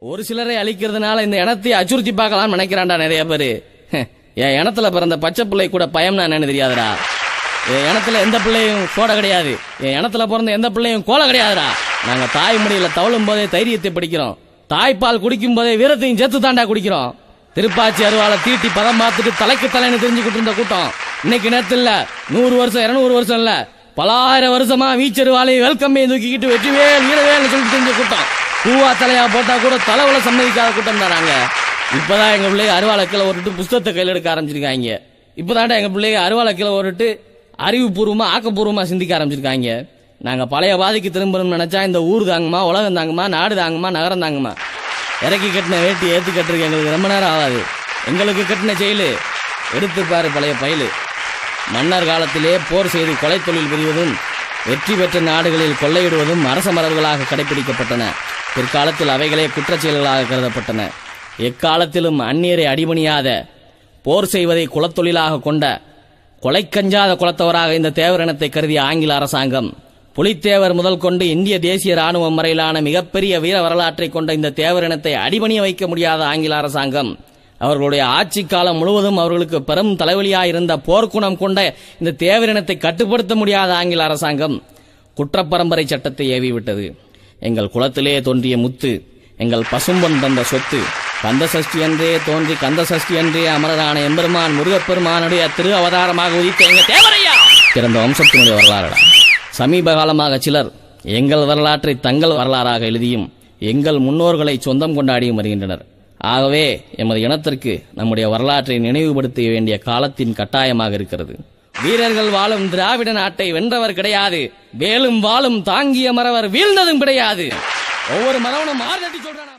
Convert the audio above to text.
ஒரு சிலரை அழிக்கிறதுனால இந்த இனத்தை அச்சுறுத்தி பார்க்கலாம் நினைக்கிறான்டா நிறைய பேரு. என் இனத்துல பிறந்த பச்சை பிள்ளை கூட பயம் என்னன்னு தெரியாதுடா. என் இனத்துல எந்த பிள்ளையும் கோடை கிடையாது. என் இனத்துல பிறந்த எந்த பிள்ளையும் கோலை கிடையாதுடா. நாங்க தாய் மடியில தவழும் போதே தைரியத்தை படிக்கிறோம். தாய்ப்பால் குடிக்கும் போதே வீரத்தையும் சேர்த்து தாண்டா குடிக்கிறோம். திருப்பாச்சி அருவால தீட்டி பதம் பார்த்துட்டு தலைக்கு தலைன்னு தெரிஞ்சுக்கிட்டு இருந்த கூட்டம் இன்னைக்கு நேரத்தில் 100 வருஷம் 200 வருஷம் இல்ல, பலாயிரம் வருஷமா வீச்சருவாலையும் வெல்கம்மையை தூக்கிக்கிட்டு வெற்றிவேல் வீரவேல்னு சொல்லிட்டு தெரிஞ்ச கூட்டம். பூவா தலையா போட்டா கூட தலைவல சம்மதிக்காத கூட்டம் தானாங்க. இப்பதான் எங்க பிள்ளைங்க அருவாலை கீழே ஓட்டுட்டு புஸ்தகத்தை கையில் எடுக்க ஆரம்பிச்சிருக்காங்க. இப்பதான்டா எங்க பிள்ளைங்க அருவாலை கீழே ஓட்டுட்டு அறிவுபூர்வமா ஆக்கப்பூர்வமா சிந்திக்க ஆரம்பிச்சிருக்காங்க. நாங்க பழைய பாதிக்கு திரும்பணும்னு நினைச்சா இந்த ஊர் தாங்குமா, உலகம் தாங்குமா, நாடு தாங்குமா, நகரம் தாங்குமா? இறக்கி கட்டின வேட்டி ஏத்து கட்டுறதுக்கு எங்களுக்கு ரொம்ப நேரம் ஆகாது. எங்களுக்கு கட்டின செயலு எடுத்துப்பாரு பழைய பயிலு. மன்னர் காலத்திலே போர் செய்து கொலை தொழில் புரிவதும் வெற்றி பெற்ற நாடுகளில் கொள்ளையிடுவதும் அரச மரபுகளாக கடைபிடிக்கப்பட்டன. பிற்காலத்தில் அவைகளே குற்றச்செயல்களாக கருதப்பட்டன. எக்காலத்திலும் அந்நியரை அடிபணியாத போர் செய்வதை குலத்தொழிலாக கொண்ட கொலைக்கஞ்சாத குலத்தவராக இந்த தேவரினத்தை கருதிய ஆங்கில அரசாங்கம் புலித்தேவர் முதல் கொண்டு இந்திய தேசிய ராணுவம் வரையிலான மிகப்பெரிய வீர வரலாற்றை கொண்ட இந்த தேவரினத்தை அடிபணிய வைக்க முடியாத ஆங்கில அரசாங்கம் அவர்களுடைய ஆட்சி காலம் முழுவதும் அவர்களுக்கு பெரும் தலைவலியாயிருந்த போர்க்குணம் கொண்ட இந்த தேவரினத்தை கட்டுப்படுத்த முடியாத ஆங்கில அரசாங்கம் குற்றப்பரம்பரை சட்டத்தை ஏவிவிட்டது. எங்கள் குலத்திலே தோன்றிய முத்து, எங்கள் பசும்பொன் தந்த சொத்து, கந்த சஷ்டி என்றே தோன்றி கந்த சஷ்டி என்றே அமரரான எம்பெருமான் முருகப்பெருமானுடைய திரு அவதாரமாக உதித்த எங்க தேவரையா பிறந்த வம்சத்தினுடைய வரலாறு. சமீப காலமாக சிலர் எங்கள் வரலாற்றை தங்கள் வரலாறாக எழுதியும் எங்கள் முன்னோர்களை சொந்தம் கொண்டாடியும் வருகின்றனர். ஆகவே எமது இனத்திற்கு நம்முடைய வரலாற்றை நினைவுபடுத்த வேண்டிய காலத்தின் கட்டாயமாக இருக்கிறது. வீரர்கள் வாழும் திராவிட நாட்டை வென்றவர் கிடையாது, வேலும் வாழும் தாங்கிய மறவர் வீழ்ந்ததும் கிடையாது. ஒவ்வொரு மரவனும் ஆறு தட்டி சொல்றான்.